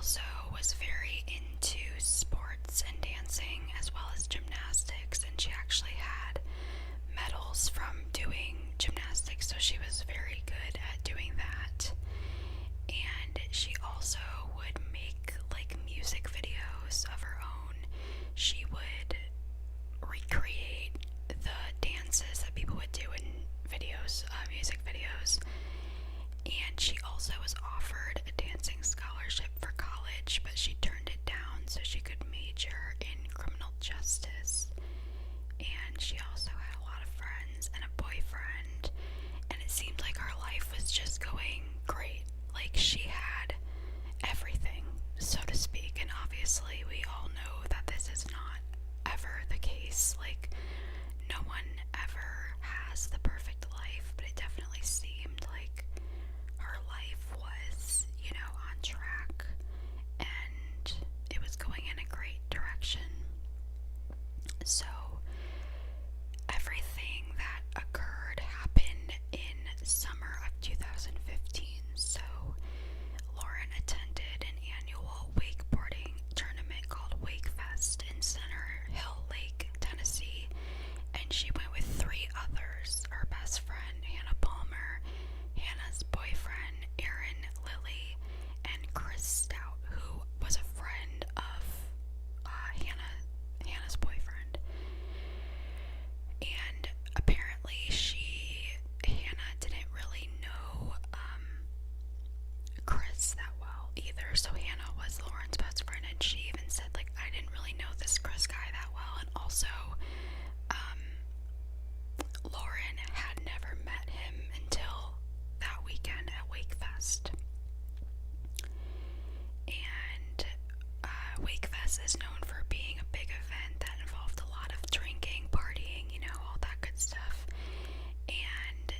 also was very into sports and dancing as well as gymnastics, and she actually had medals from doing gymnastics, so she was very good at doing that. And she also would make like music videos of her own. She would recreate the dances that people would do in videos, music videos. And she also was offered a dancing scholarship for college, but she turned it down so she could major in criminal justice. And she also had a lot of friends and a boyfriend, and it seemed like her life was just going great. Like, she had everything, so to speak, and obviously we all know that this is not ever the case. Like, no one ever has the perfect life, but it definitely seemed like her life was, on track, and it was going in a great direction. So everything that occurred happened in summer of 2015. So Lauren attended an annual wakeboarding tournament called Wakefest in Center Hill Lake, Tennessee, and she went with 3 others: her best friend Hannah Palmer, Hannah's boyfriend Aaron Lilly, and Chris Stout, who was a friend of Hannah's boyfriend. And apparently Hannah didn't really know Chris that well either. So Hannah was Lauren's best friend, and she even said, like, I didn't really know this Chris guy that well. And also, Lauren had never met him until that weekend at Wakefest. And Wakefest is known for being a big event that involved a lot of drinking, partying, all that good stuff. And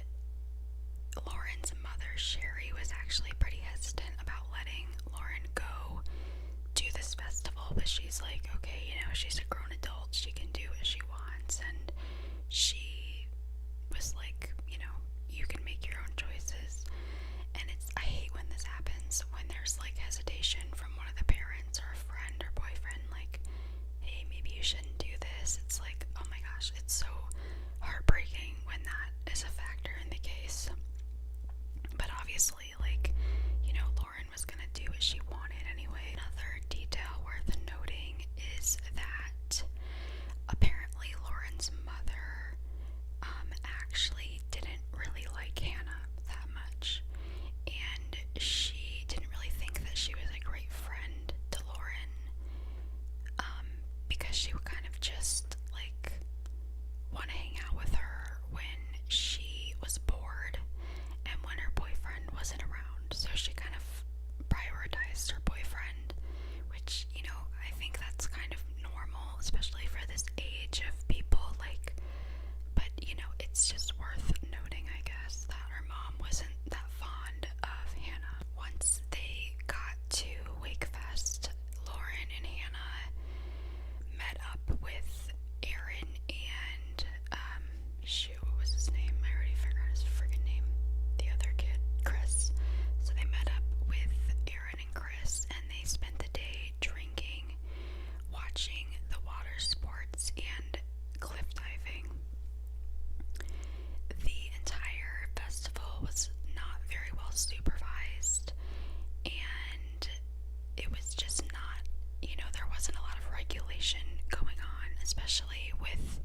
Lauren's mother, Sherry, was actually pretty hesitant about letting Lauren go to this festival, but she's like, okay, she's a grown adult, she can do what she wants, and she was like, you can make your own choices. And I hate when this happens, when there's like hesitation from one of the parents or a friend or boyfriend, like, hey, maybe you shouldn't do this. It's like, oh my gosh, it's so heartbreaking when that is a factor in the case. But obviously, like, Lauren was gonna do what she wanted anyway. Another detail worth noting is that apparently Lauren's mother actually didn't really like Hannah that much, and she didn't really think that she was a great friend to Lauren, because she would kind of just like want to hang out with her when she was bored and when her boyfriend wasn't around. So she kind of prioritized her boyfriend, which, I think that's kind of normal, especially for this age of people, like, but, it's just worth noting, I guess, that her mom wasn't that fond of Hannah. Once they got to Wakefest, Lauren and Hannah met up with Aaron and, what was his name? I already forgot his friggin' name. The other kid, Chris. So they met up with Aaron and Chris, and they spent the day drinking, watching the water sports, and cliff diving. The entire festival was not very well supervised, and it was just not, there wasn't a lot of regulation going on, especially with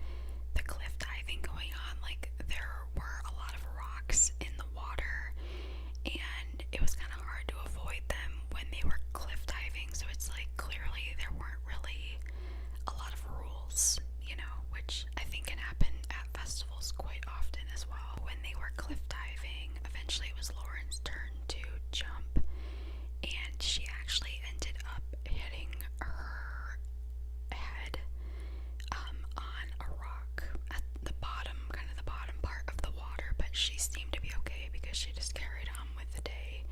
the cliff diving going on. Like, there were a lot of rocks in the water, and it was kind of hard to avoid them when they were cliff diving. So it's like, clearly there weren't really a lot of rules, which I think can happen at festivals quite often as well. When they were cliff diving, eventually it was Lauren's turn to jump, and she actually ended up hitting her head on a rock at the bottom, kind of the bottom part of the water, but she seemed to be okay because she just carried on with the day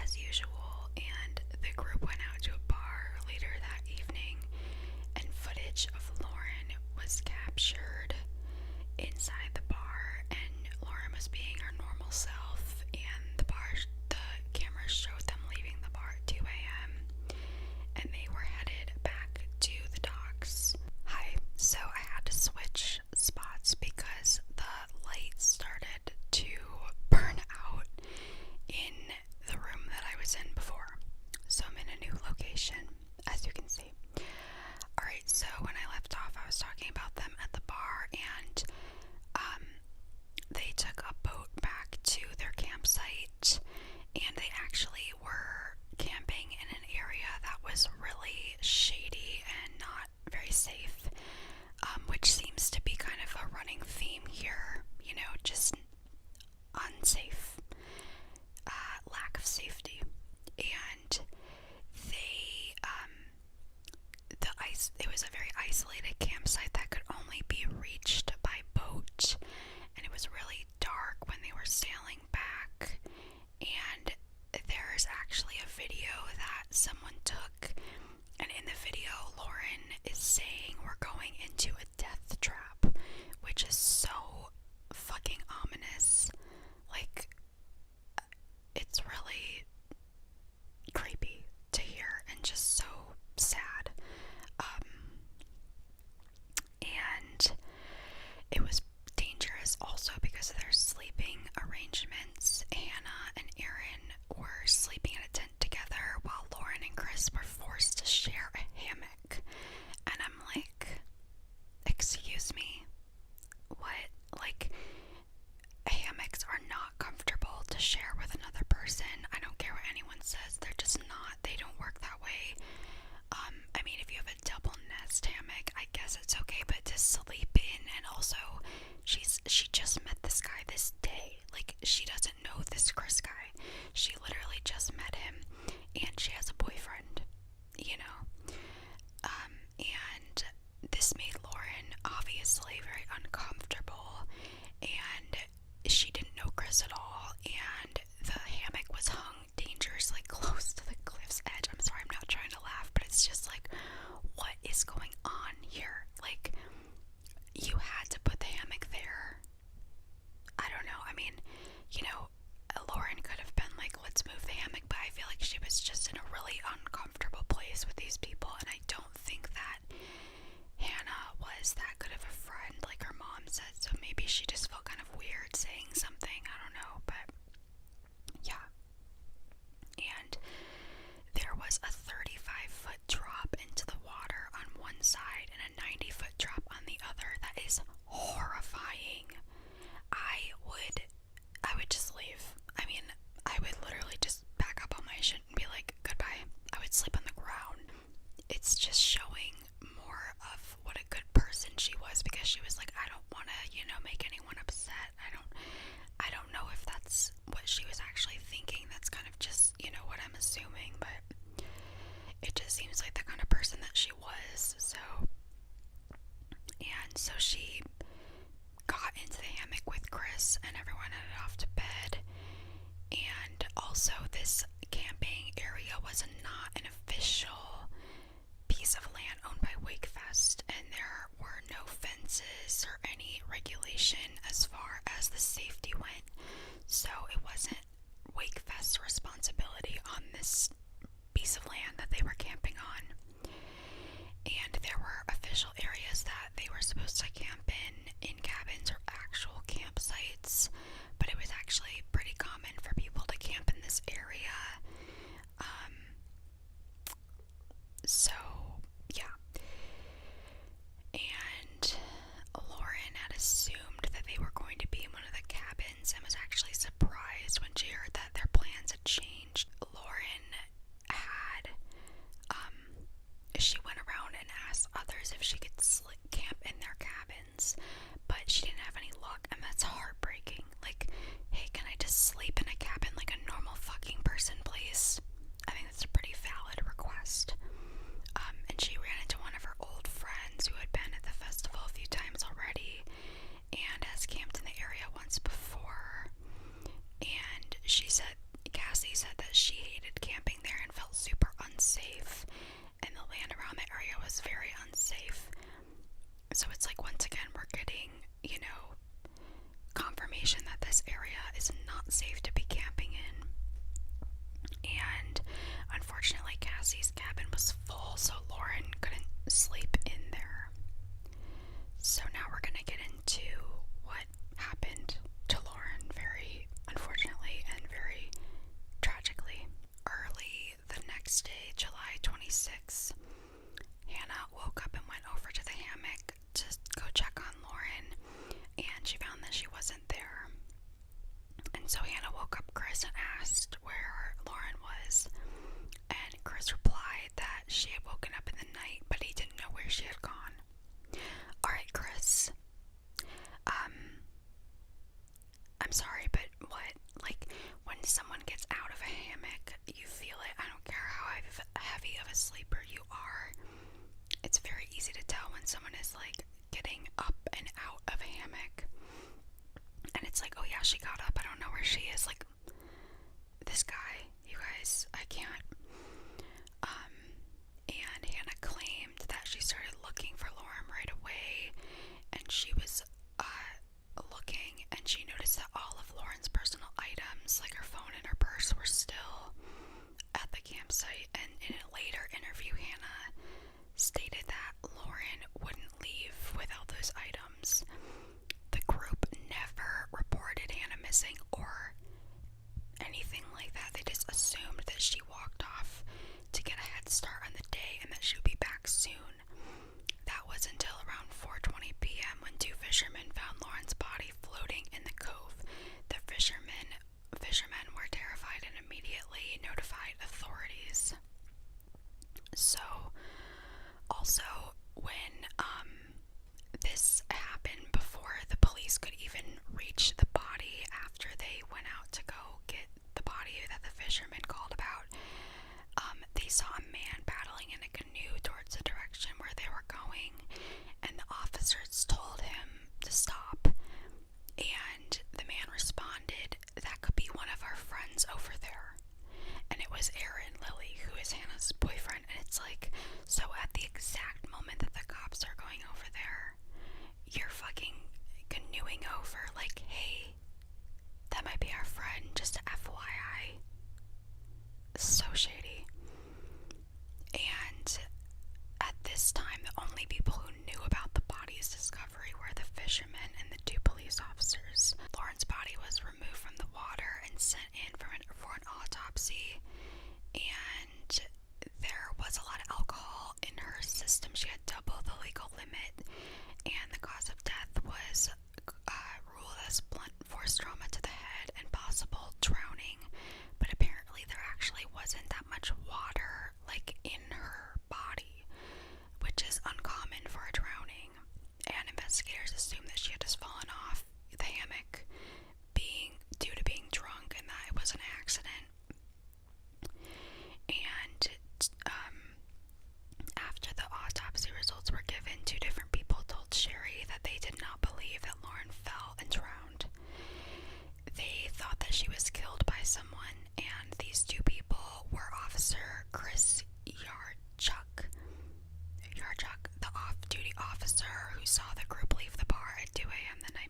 as usual. And the group went out to a bar later that evening, and footage of Lauren was captured inside the bar, and Lauren was being her normal self, and the cameras showed them leaving the bar situation, as you can see. Alright, so when I left off, I was talking about them at the bar, and they took a boat back to their campsite, and they actually were camping in an area that was really shady and not very safe, which seems to be kind of a running theme here, you know, just unsafe, lack of safety. And they, it was a very isolated campsite that could only be reached by boat, and it was really dark when they were sailing back. And there's actually a video that someone took, and in the video, Lauren is saying we're going into a death trap, which is so fucking ominous. Like, it's really creepy to hear and just so sad. And it was dangerous also because of their sleeping arrangements. Hannah and Aaron were sleeping in a tent together while Lauren and Chris were forced to share a hammock. And I'm like, excuse me, what? Like, hammocks are not comfortable to share with another person. I don't care what anyone says, they're just not. They don't work that way. I mean, if you have a double nest hammock, I guess it's okay, but to sleep in, and also, she just met this guy this day. Like, she doesn't know this Chris guy. She literally just met him, and she has a boyfriend, you know? And this made Lauren obviously very uncomfortable, and she didn't know Chris at all, and the hammock was hung dangerously close to the cliff's edge. I'm sorry, I'm not trying to laugh, but it's just like, what is going on here? Like, you had to put the hammock there. I don't know. I mean, you know, Lauren could have been like, let's move the hammock, but I feel like she was just in a really uncomfortable place with these people, and I don't think that Hannah was that good of a friend, like her mom said, so maybe she just felt kind of weird saying something. I don't know, but yeah. And there was a 35-foot drop into the water on one side and a 90-foot drop on the other. That is horrifying. I would just leave. I mean, I would literally just pack up all my shit and be like, goodbye. I would sleep on the ground. It's just showing more of what a good person she was, because she was like, I don't want to, you know, make anyone upset. I don't know if that's what she was actually thinking. That's kind of just, you know, what I'm assuming, but it just seems like the kind of person that she was. So she got into the hammock with Chris, and everyone headed off to bed. And also, this camping area was not an official piece of land owned by Wakefest, and there were no fences or any regulation as far as the safety went, so it wasn't Wakefest's responsibility on this piece of land that they were camping on. And there were official areas that they were supposed to camp in cabins or actual campsites, but it was actually pretty common for people to camp in this area. So yeah. And Lauren had assumed that they were going to be in one of the cabins and was actually surprised when she heard that their plans had changed. Lauren had, she went around and asked others if she could camp in their cabins, but she didn't have any luck, and that's heartbreaking. Like, hey, can I just sleep in a cabin like a normal fucking person, please? I think that's a pretty valid request. And she ran into one of her old friends who had been at the festival a few times already and has camped in the area once before. And Cassie said that she hated camping there and felt super unsafe, and the land around the area was very unsafe. So it's like, once again, we're getting, you know, confirmation that this area is not safe to be camping in. And unfortunately, Cassie's cabin was full, so Lauren couldn't sleep in there. So now we're gonna get into what happened to Lauren, very unfortunately and very tragically. Early the next day, July 22nd, 6. Hannah woke up and went over to the hammock to go check on Lauren, and she found that she wasn't there. And so Hannah woke up Chris and asked where Lauren was, and Chris replied that she had woken up in the night, but he didn't know where she had gone. Alright, Chris, I'm sorry, but what? Like, when someone gets out of a hammock, you feel it. I don't care how heavy of a sleeper you are. It's very easy to tell when someone is, like, getting up and out of a hammock. And it's like, oh yeah, she got up. I don't know where she is. Like, this guy, you guys, I can't. And Hannah claimed that she started looking for Lauren right away, and she was looking, and she noticed that all of Lauren's personal items, like her phone and her purse, were still at the campsite. And in a later interview, Hannah stated that Lauren wouldn't leave without those items. The group never reported Hannah missing or anything like that. They just assumed that she walked off to get a head start on the day and that she would be back soon. That was until around 4:20 p.m. when 2 fishermen found Lauren's body floating in the cove. The fishermen were terrified and immediately notified authorities. So, also, when this happened, before the police could even reach the body, after they went out to go get the body that the fishermen called about, they saw a man paddling in a canoe towards the direction where they were going, and the officers told him to stop, and the man responded, "That could be one of our friends over there." And it was Aaron Lilly, who is Hannah's boyfriend. And it's like, so at the exact moment that the cops are going over there, you're fucking canoeing over, like, hey, that might be our friend, just a FYI. So shady. And at this time, the only people who knew about the body's discovery were the fishermen and the 2 police officers. Lauren's body was removed from the water and sent in for an autopsy, and there was a lot of alcohol in her system. She had double the legal limit, and the cause of death was ruled as blunt force trauma to the head and possible drowning. But apparently there actually wasn't that much water, like, in her body, which is uncommon for a drowning. And investigators assumed that she had just fallen off the hammock due to being drunk, and that it was an accident. And after the autopsy results were given, 2 different people told Sherry that they did not believe that Lauren fell and drowned. They thought that she was killed by someone, and these 2 people were Officer Chris Yarchuk, the off-duty officer who saw the group leave the bar at 2 a.m. the night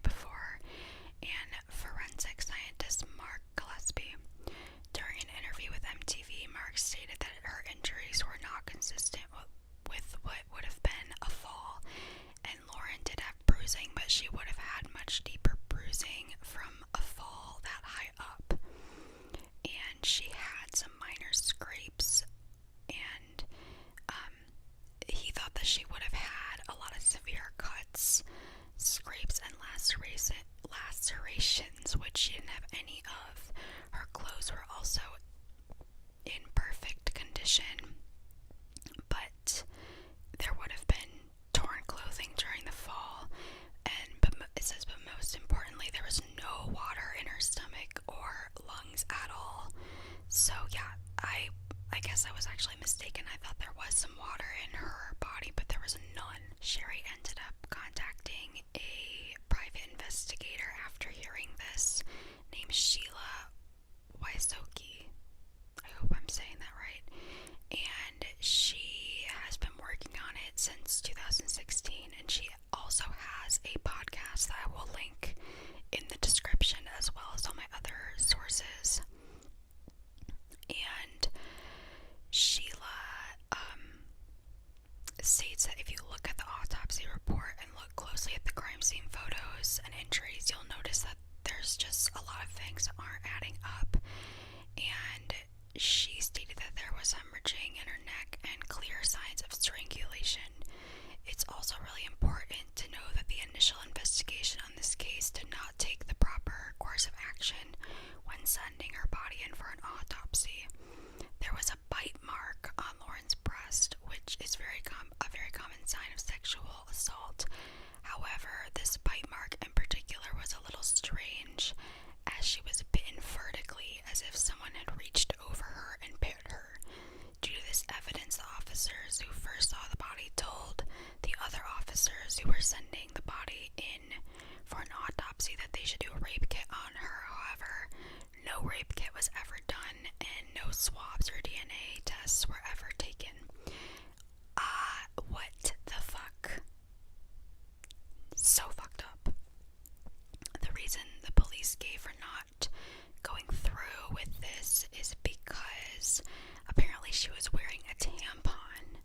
she was wearing a tampon.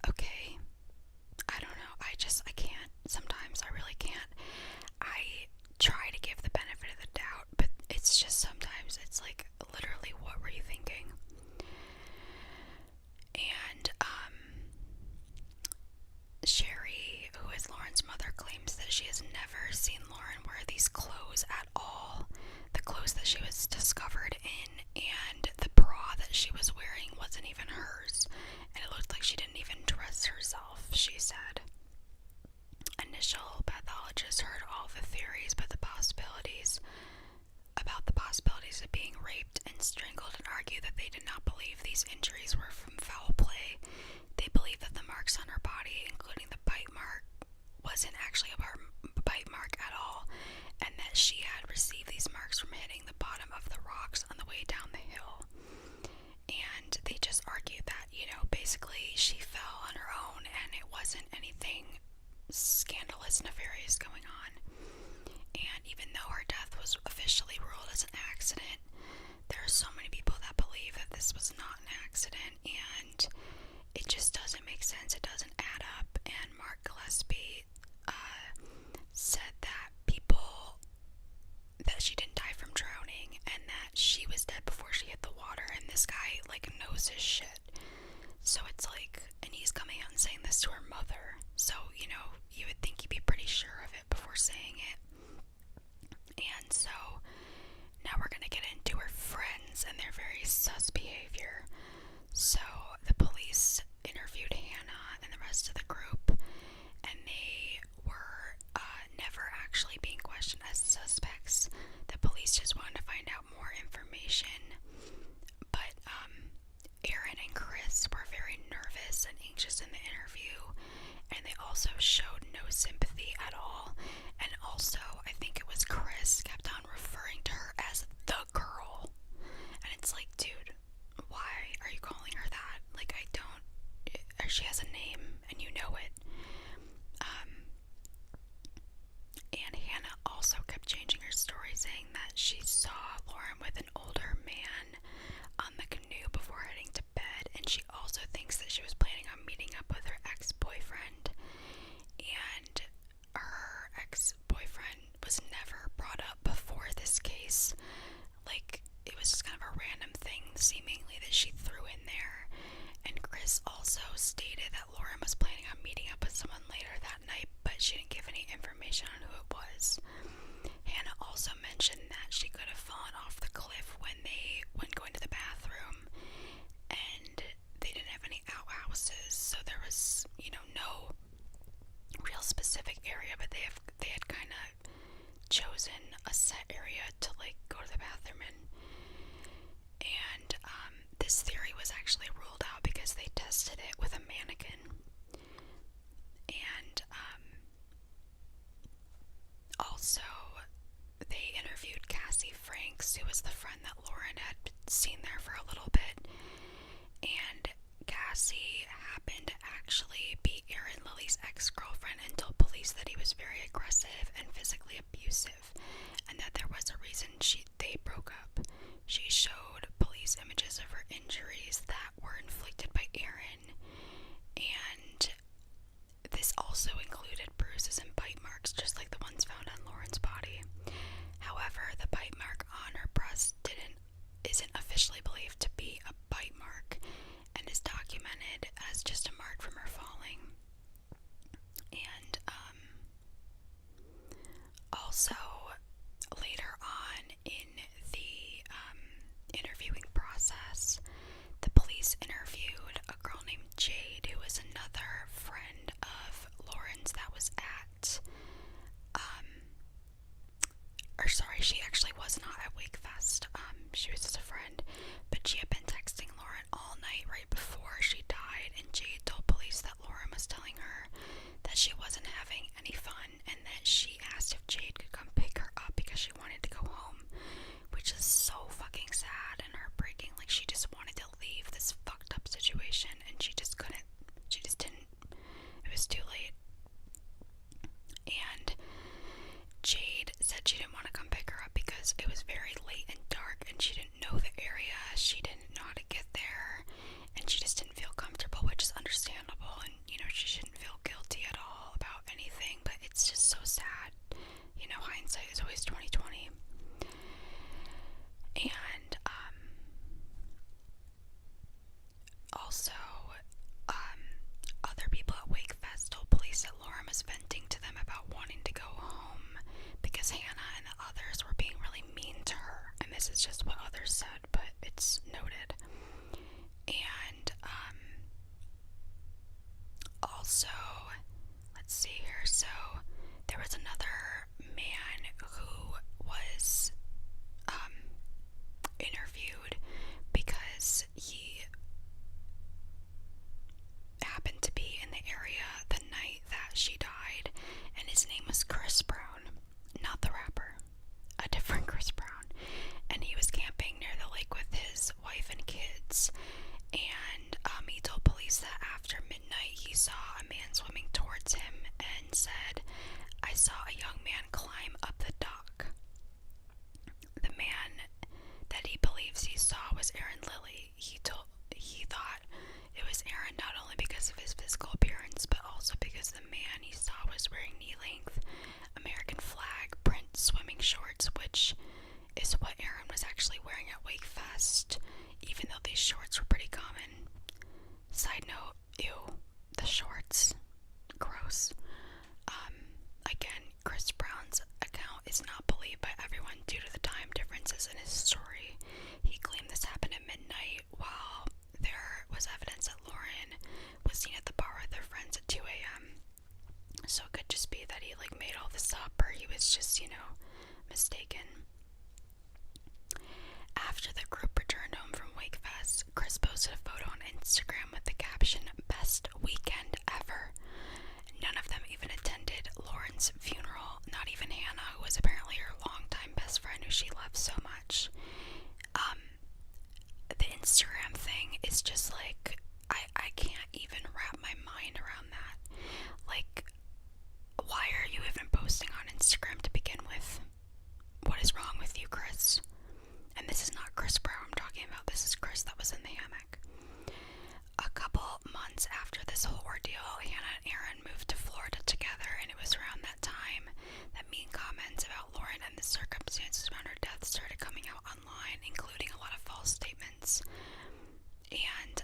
Okay. I don't know. I can't. Sometimes I really can't. I try to give the benefit of the doubt, but it's just sometimes it's like, literally, what were you thinking? And, Sherry, who is Lauren's mother, claims that she has never seen Lauren wear these clothes at all. The clothes that she was discovered in and the bra that she was wearing wasn't even hers, and it looked like she didn't even dress herself, she said. Initial pathologists heard all the theories about the possibilities of being raped and strangled, and argued that they did not believe these injuries were from foul play. They believed that the marks on her body, including the bite mark, wasn't actually a bite mark at all, and that she had received these marks from hitting the bottom of the rocks on the way down the hill. And they just argued that, basically she fell on her own and it wasn't anything scandalous, nefarious going on. And even though her death was officially ruled as an accident, there are so many people that believe that this was not an accident, and it just doesn't make sense. It doesn't add up. And Mark Gillespie said that she didn't die from drowning, and that she was dead before she hit the water, and this guy knows his shit. So it's like, and he's coming out and saying this to her mother, so you would think he'd be pretty sure of it before saying it. And so now we're gonna get into her friends and their very sus behavior. So the police interviewed Hannah and the rest of the group, and they were never actually being questioned as suspects. The police just wanted to find out more information. But Aaron and Chris were very nervous and anxious in the interview, and they also showed no sympathy at all. And also, I think it was Chris kept on referring to her as the girl. And it's like, dude, why are you calling her that? She has a name and you know it. And Hannah also kept changing her story, saying that she saw Lauren with an older man on the canoe before heading to bed, and she also thinks that she was planning on meeting up with her ex-boyfriend. And her ex-boyfriend was never brought up before this case. It was just kind of a random thing, seemingly, that she threw in there. And Chris also stated that Lauren was planning on meeting up with someone later that night, but she didn't give any information on who it was. Hannah also mentioned that she could have fallen off the cliff when going to the bathroom, and they didn't have any outhouses, so there was, no real specific area, but they had kind of chosen a set area to go to the bathroom in. And this theory was actually ruled out because they tested it with a mannequin. And also they interviewed Cassie Franks, who was the friend that Lauren had seen there for a little bit. And Cassie happened to actually be Aaron Lilly's ex-girlfriend and told police that he was very aggressive and physically abusive, and that there was a reason they broke up. She showed police images of her injuries that were inflicted by Aaron, and this also included bruises and bite marks, just like the ones found on Lauren's body. However, the bite mark on her breast isn't officially believed to be a bite mark, and is documented as just a mark from her falling. And also later on in the interviewing process, the police interviewed a girl named Jade, who was another friend of Lauren's that was at she actually was not at Wakefest. She was just a friend, but she had been texting Lauren all night right before she died, and Jade told police that Lauren was telling her that she wasn't having any fun, and that she asked if Jade could come pick her up because she wanted to go home, which is so fucking sad and heartbreaking. She just wanted to leave this fucked evidence noted. And also, let's see here. So there was another man who was interviewed because he happened to be in the area the night that she died, and his name was Chris Brown, not the rapper, a different Chris Brown. And he was camping near the lake with his wife and kids, and he told police that after midnight he saw a man swimming towards him and said, "I saw a young man climb up the dock." The man that he believes he saw was Aaron Lilly. He thought it was Aaron not only because of his physical appearance, but also because the man he saw was wearing knee-length American flag print swimming shorts, which is what Aaron was actually wearing at Wakefest, even though these shorts were pretty common. Side note, ew, the shorts. Gross. Again, Chris Brown's account is not believed by everyone due to the time differences in his story. He claimed this happened at midnight, while there was evidence that Lauren was seen at the bar with her friends at 2 a.m. So it could just be that he made all this up, or he was just, mistaken. After the group returned home from Wakefest, Chris posted a photo on Instagram with the caption, "Best weekend ever." None of them even attended Lauren's funeral, not even Hannah, who was apparently her longtime best friend who she loved so much. The Instagram thing is just I can't even wrap my mind around that. Why are you even posting on Instagram to begin with? What is wrong with you, Chris? And this is not Chris Brown I'm talking about, this is Chris that was in the hammock. A couple months after this whole ordeal, Hannah and Aaron moved to Florida together, and it was around that time that mean comments about Lauren and the circumstances around her death started coming out online, including a lot of false statements. And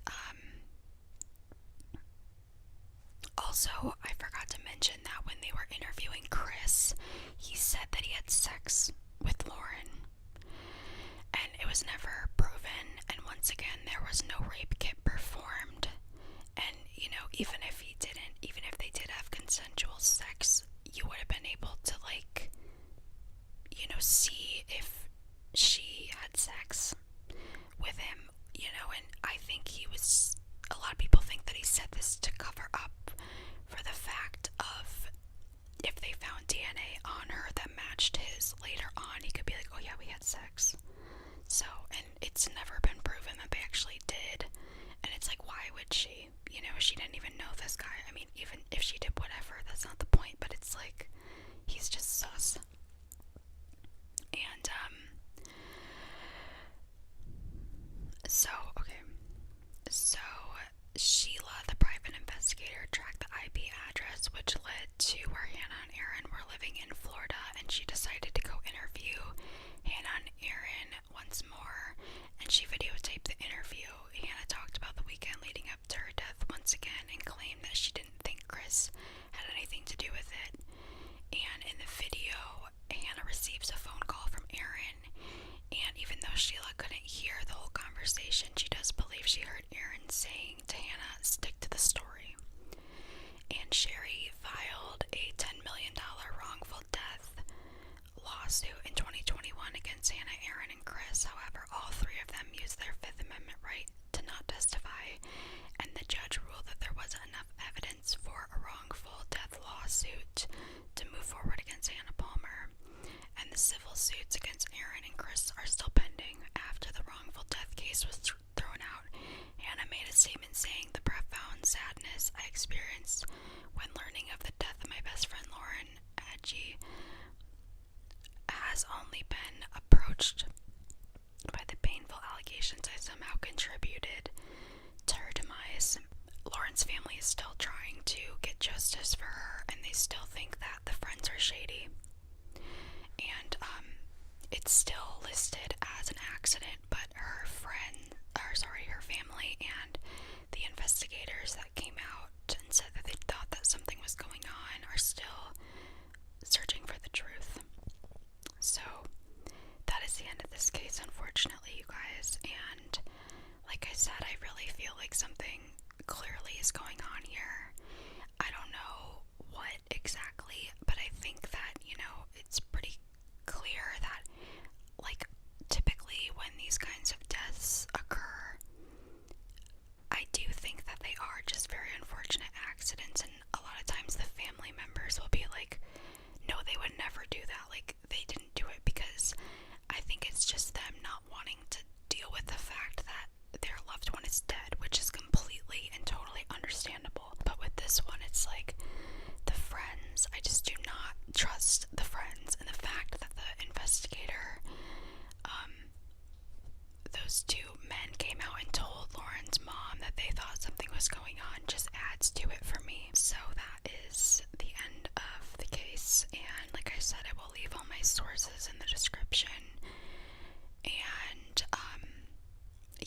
also, I forgot to mention that when they were interviewing Chris, he said that he had sex with Lauren, and it was never proven. And once again, there was no rape kit performed. And even if they did have consensual sex, you would have been able to see if she had sex with him, and I think a lot of people think that he said this to cover up for the fact of if they found DNA on her that matched his later on, he could be like, "Oh yeah, we had sex." So, and it's never been proven that they actually did. And it's why would she? She didn't even know this guy. I mean, even if she did, whatever, that's not the point, but it's he's just sus. And, so Sheila, the private investigator, tracked the IP address, which led to where Hannah and Aaron were living in Florida, and she decided to go interview Hannah and Aaron once more, and she videotaped the interview. Hannah talked about the weekend leading up to her death once again and claimed that she didn't think Chris had anything to do with it. And in the video, Hannah receives a phone call from Aaron, and even though Sheila couldn't hear the whole conversation, she does believe she heard Aaron saying to Hannah, "Stick to the story." And Sherry filed a $10 million wrongful death lawsuit in 2021 against Hannah, Aaron, and Chris. However, all three of them used their Fifth Amendment right to not testify, and the judge ruled that there wasn't enough evidence for a wrongful death lawsuit to move forward against Hannah Palmer. And the civil suits against Aaron and Chris are still pending. After the wrongful death case was thrown out, Hannah made a statement saying, "The profound sadness I experienced when learning of the death of my best friend Lauren Agee has only been approached by the painful allegations I somehow contributed like something clearly is going on here. I don't know what exactly, but I think that, it's pretty clear that, like, typically when these kinds of deaths occur, I do think that they are just very unfortunate accidents, and a lot of times the family members will be like, no, they would never do that. Like, they didn't do it because I think it's just them not wanting to deal with the fact that their loved one is dead, which is completely and totally understandable. But with this one, it's like the friends, I just do not trust the friends, and the fact that the investigator, those two men came out and told Lauren's mom that they thought something was going on just adds to it for me. So that is the end of the case, and like I said, I will leave all my sources in the description. And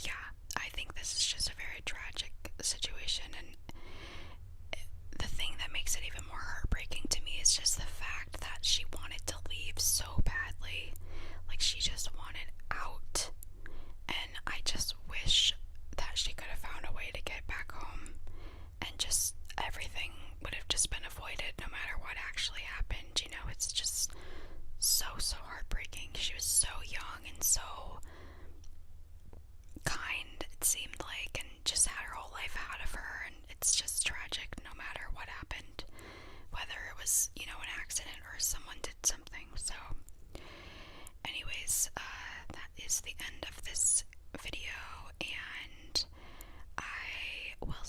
yeah, I think this is just a very tragic situation, and the thing that makes it even more heartbreaking to me is just the fact that she wanted to leave so badly. Like, she just wanted out, and I just wish that she could have found a way to get back home, and just everything would have just been avoided no matter what actually happened. It's just so heartbreaking. She was so young and so kind, it seemed like, and just had her whole life ahead of her, and it's just tragic no matter what happened, whether it was, an accident or someone did something. So anyways, that is the end of this video, and I will